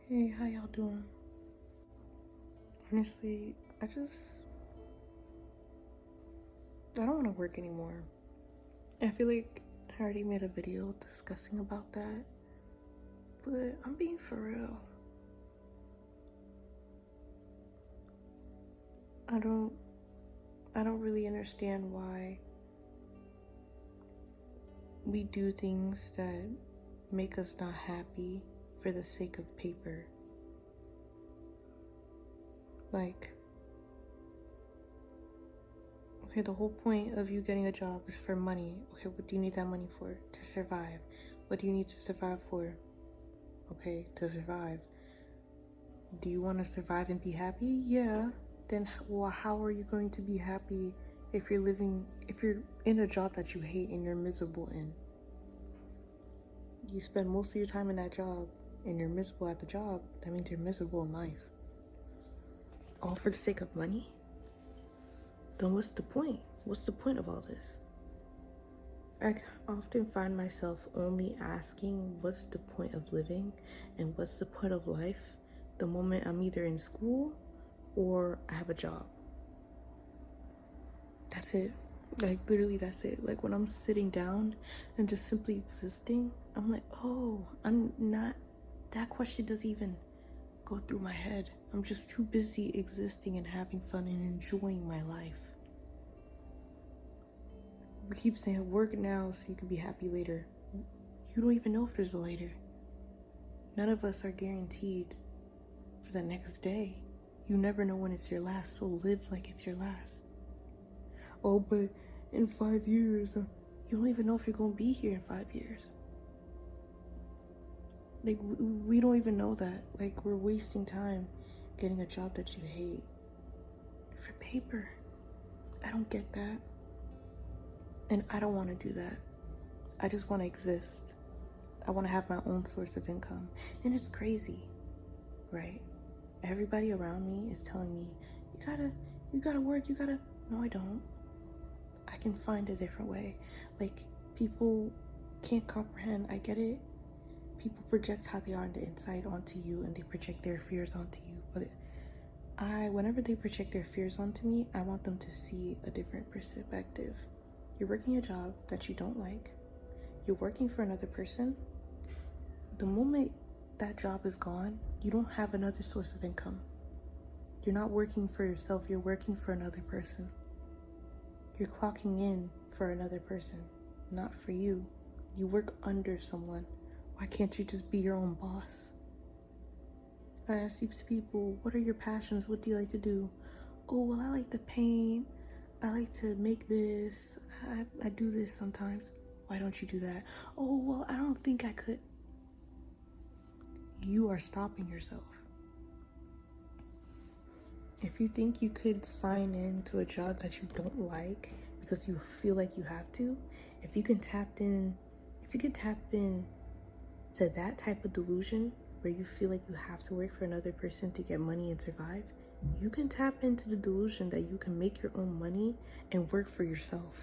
Hey, how y'all doing? Honestly, I don't want to work anymore. I feel like I already made a video discussing about that, but I'm being for real. I don't really understand why we do things that make us not happy for the sake of paper. Like, okay, the whole point of you getting a job is for money. Okay, what do you need that money for? To survive. What do you need to survive for? Okay, to survive. Do you want to survive and be happy? Yeah. Then, well, how are you going to be happy if you're in a job that you hate and you're miserable in? You spend most of your time in that job and you're miserable at the job. That means you're miserable in life. All for the sake of money? Then what's the point? What's the point of all this? I often find myself only asking what's the point of living and what's the point of life the moment I'm either in school or I have a job. That's it. Like, literally, that's it. Like, when I'm sitting down and just simply existing, I'm like, oh, that question doesn't even go through my head. I'm just too busy existing and having fun and enjoying my life. We keep saying work now so you can be happy later. You don't even know if there's a later. None of us are guaranteed for the next day. You never know when it's your last, so live like it's your last. Oh, but in 5 years, you don't even know if you're going to be here in 5 years. Like, we don't even know that. Like, we're wasting time getting a job that you hate for paper. I don't get that. And I don't want to do that. I just want to exist. I want to have my own source of income. And it's crazy, right? Everybody around me is telling me, you gotta work, no, I don't. I can find a different way. Like, people can't comprehend. I get it. People project how they are on the inside onto you, and they project their fears onto you. But whenever they project their fears onto me, I want them to see a different perspective. You're working a job that you don't like. You're working for another person. The moment that job is gone, you don't have another source of income. You're not working for yourself. You're working for another person. You're clocking in for another person, not for you. You work under someone. Why can't you just be your own boss? I ask these people, what are your passions? What do you like to do? Oh, well, I like to paint. I like to make this. I do this sometimes. Why don't you do that? Oh, well, I don't think I could. You are stopping yourself. If you think you could sign in to a job that you don't like because you feel like you have to, if you could tap in to that type of delusion where you feel like you have to work for another person to get money and survive, you can tap into the delusion that you can make your own money and work for yourself.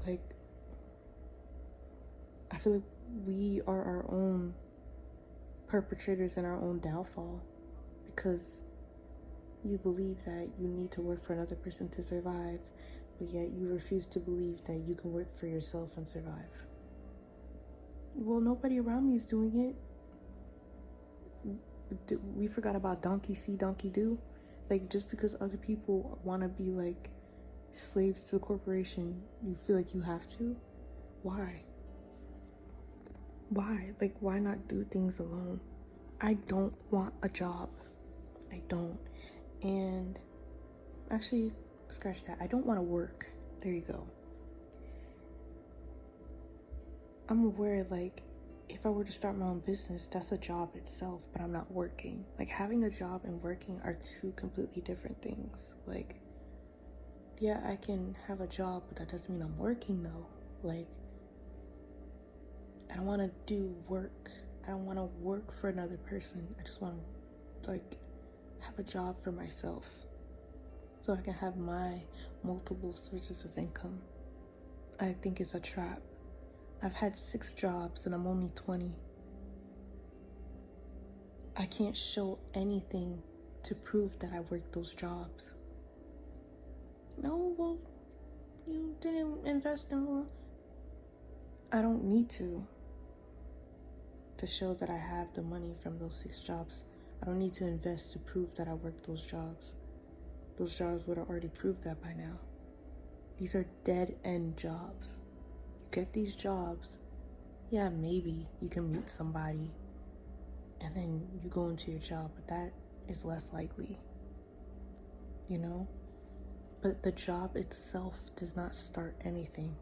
Like, I feel like we are our own perpetrators in our own downfall because you believe that you need to work for another person to survive, but yet you refuse to believe that you can work for yourself and survive. Well, nobody around me is doing it. We forgot about donkey see, donkey do. Like, just because other people want to be like slaves to the corporation, you feel like you have to? Why? Like, why not do things alone? I don't want a job. I don't. And actually, scratch that. I don't want to work. There you go. I'm aware, like, if I were to start my own business, that's a job itself, but I'm not working. Like, having a job and working are two completely different things. Like, yeah, I can have a job, but that doesn't mean I'm working, though. Like, I don't want to do work. I don't want to work for another person. I just want to, like, have a job for myself so I can have my multiple sources of income. I think it's a trap. I've had 6 jobs and I'm only 20. I can't show anything to prove that I worked those jobs. No, well, you didn't invest in more. I don't need to show that I have the money from those 6 jobs. I don't need to invest to prove that I worked those jobs. Those jobs would have already proved that by now. These are dead-end jobs. You get these jobs, yeah, maybe you can meet somebody and then you go into your job, but that is less likely, you know? But the job itself does not start anything.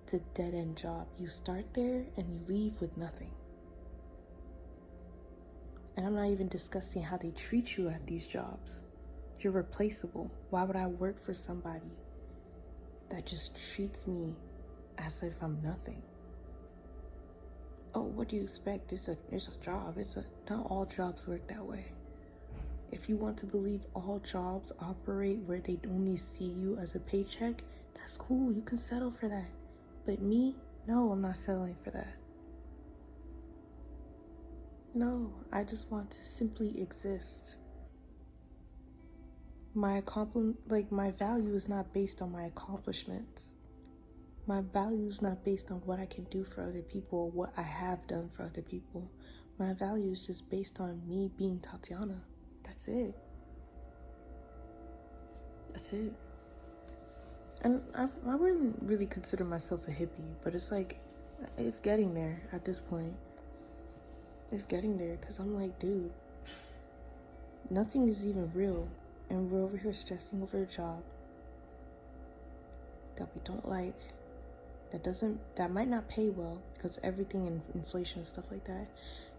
It's a dead-end job. You start there and you leave with nothing. And I'm not even discussing how they treat you at these jobs. You're replaceable. Why would I work for somebody that just treats me as if I'm nothing? Oh, what do you expect? It's a job. Not all jobs work that way. If you want to believe all jobs operate where they only see you as a paycheck, that's cool. You can settle for that. But me, no, I'm not settling for that. No, I just want to simply exist. My value is not based on my accomplishments. My value is not based on what I can do for other people or what I have done for other people. My value is just based on me being Tatiana. That's it. That's it. And I wouldn't really consider myself a hippie, but it's like, it's getting there at this point. It's getting there because I'm like, dude, nothing is even real. And we're over here stressing over a job that we don't like, that might not pay well because everything in inflation and stuff like that.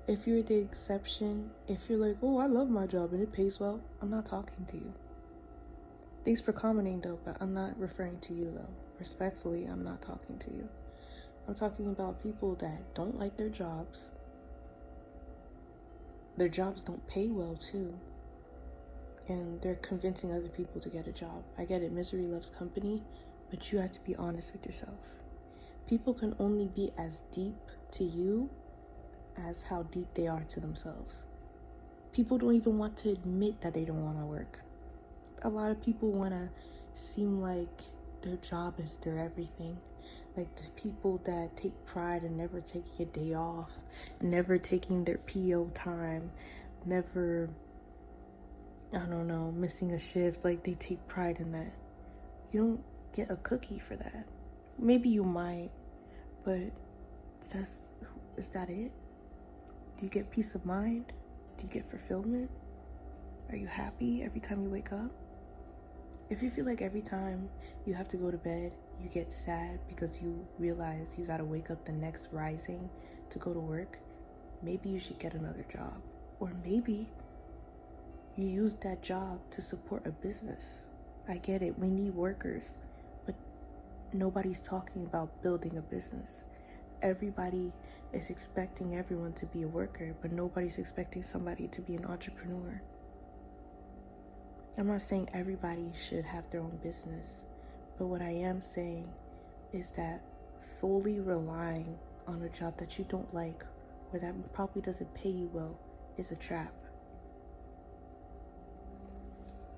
If you're the exception, if you're like, oh, I love my job and it pays well, I'm not talking to you. Thanks for commenting though, but I'm not referring to you though. Respectfully, I'm not talking to you. I'm talking about people that don't like their jobs. Their jobs don't pay well too. And they're convincing other people to get a job. I get it, misery loves company, but you have to be honest with yourself. People can only be as deep to you as how deep they are to themselves. People don't even want to admit that they don't want to work. A lot of people want to seem like their job is their everything. Like the people that take pride in never taking a day off, never taking their PO time, never, missing a shift. Like they take pride in that. You don't get a cookie for that. Maybe you might, but is that it? Do you get peace of mind? Do you get fulfillment? Are you happy every time you wake up? If you feel like every time you have to go to bed, you get sad because you realize you gotta wake up the next rising to go to work, maybe you should get another job. Or maybe you use that job to support a business. I get it, we need workers, but nobody's talking about building a business. Everybody is expecting everyone to be a worker, but nobody's expecting somebody to be an entrepreneur. I'm not saying everybody should have their own business, but what I am saying is that solely relying on a job that you don't like or that probably doesn't pay you well is a trap.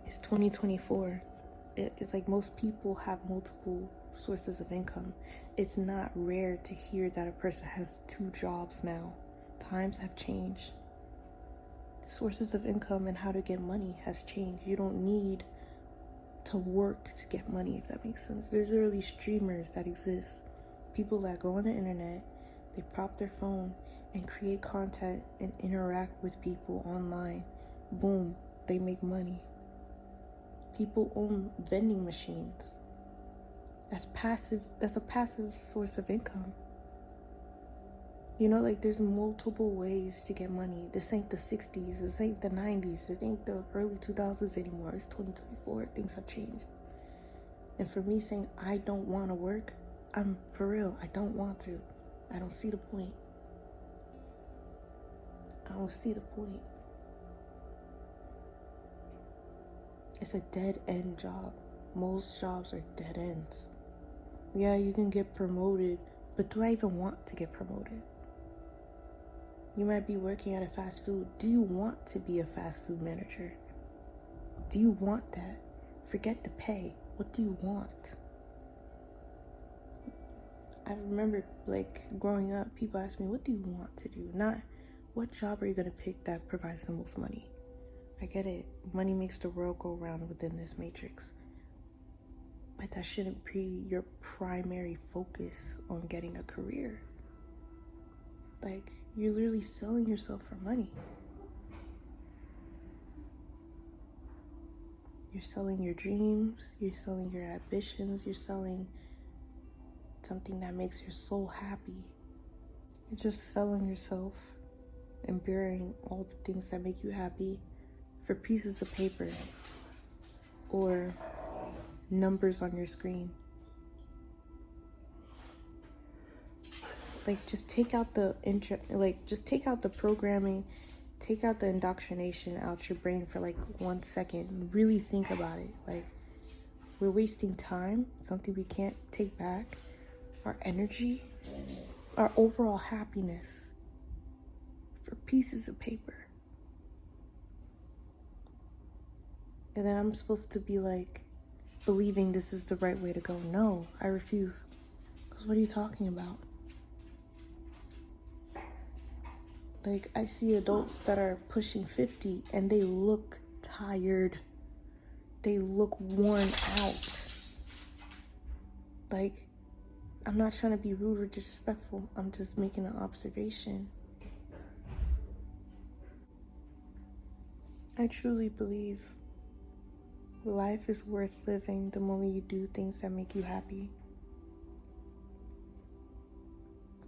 It's 2024. It's like most people have multiple sources of income. It's not rare to hear that a person has 2 jobs now. Times have changed. Sources of income and how to get money has changed. You don't need to work to get money, if that makes sense. There's literally streamers that exist. People that go on the internet, they prop their phone and create content and interact with people online. Boom, they make money. People own vending machines. That's a passive source of income. Like there's multiple ways to get money. This ain't the 60s, this ain't the 90s, it ain't the early 2000s anymore. It's 2024, things have changed. And for me saying I don't want to work, I'm for real, I don't want to. I don't see the point. It's a dead end job. Most jobs are dead ends. Yeah, you can get promoted, But do I even want to get promoted? You might be working at a fast food. Do you want to be a fast food manager? Do you want that? Forget the pay. What do you want? I remember, like, growing up, people ask me, what do you want to do? Not, what job are you going to pick that provides the most money? I get it. Money makes the world go round within this matrix. But that shouldn't be your primary focus on getting a career. Like, you're literally selling yourself for money. You're selling your dreams. You're selling your ambitions. You're selling something that makes your soul happy. You're just selling yourself and burying all the things that make you happy for pieces of paper or numbers on your screen. Like, just take out the take out the programming, take out the indoctrination out your brain for like 1 second and really think about it. Like, we're wasting time, something we can't take back, our energy, our overall happiness for pieces of paper. And then I'm supposed to be like believing this is the right way to go. No, I refuse. Because what are you talking about? Like, I see adults that are pushing 50 and they look tired. They look worn out. Like, I'm not trying to be rude or disrespectful. I'm just making an observation. I truly believe life is worth living the moment you do things that make you happy.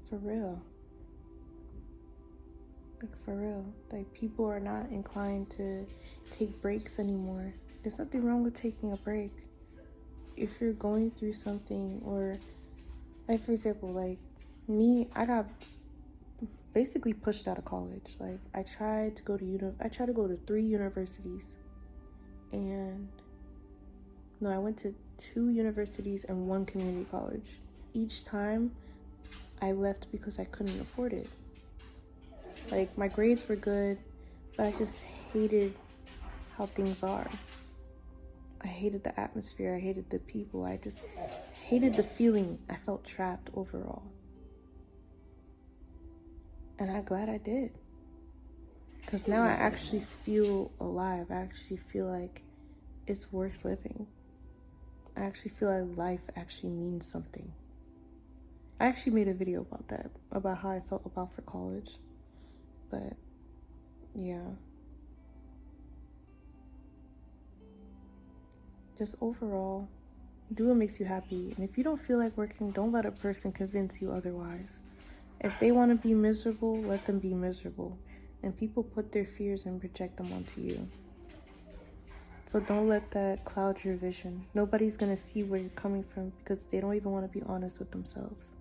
For real. Like, for real. Like, people are not inclined to take breaks anymore. There's nothing wrong with taking a break. If you're going through something, or like, for example, like me, I got basically pushed out of college. Like, I tried to go to 3 universities, and no, I went to 2 universities and 1 community college. Each time I left because I couldn't afford it. Like, my grades were good, but I just hated how things are. I hated the atmosphere. I hated the people. I just hated the feeling. I felt trapped overall. And I'm glad I did. Because now I actually feel alive. I actually feel like it's worth living. I actually feel like life actually means something. I actually made a video about that, about how I felt about for college. But yeah, just overall, do what makes you happy. And if you don't feel like working, don't let a person convince you otherwise. If they want to be miserable, let them be miserable. And people put their fears and project them onto you. So don't let that cloud your vision. Nobody's going to see where you're coming from because they don't even want to be honest with themselves.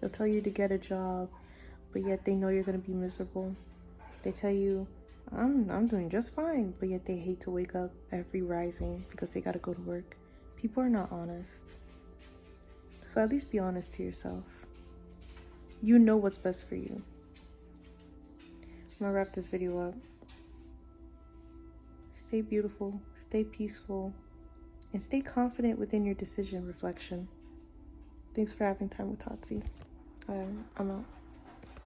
They'll tell you to get a job, but yet they know you're going to be miserable. They tell you, I'm doing just fine, but yet they hate to wake up every rising because they got to go to work. People are not honest. So at least be honest to yourself. You know what's best for you. I'm going to wrap this video up. Stay beautiful, stay peaceful, and stay confident within your decision reflection. Thanks for having time with Tatsi. I'm out.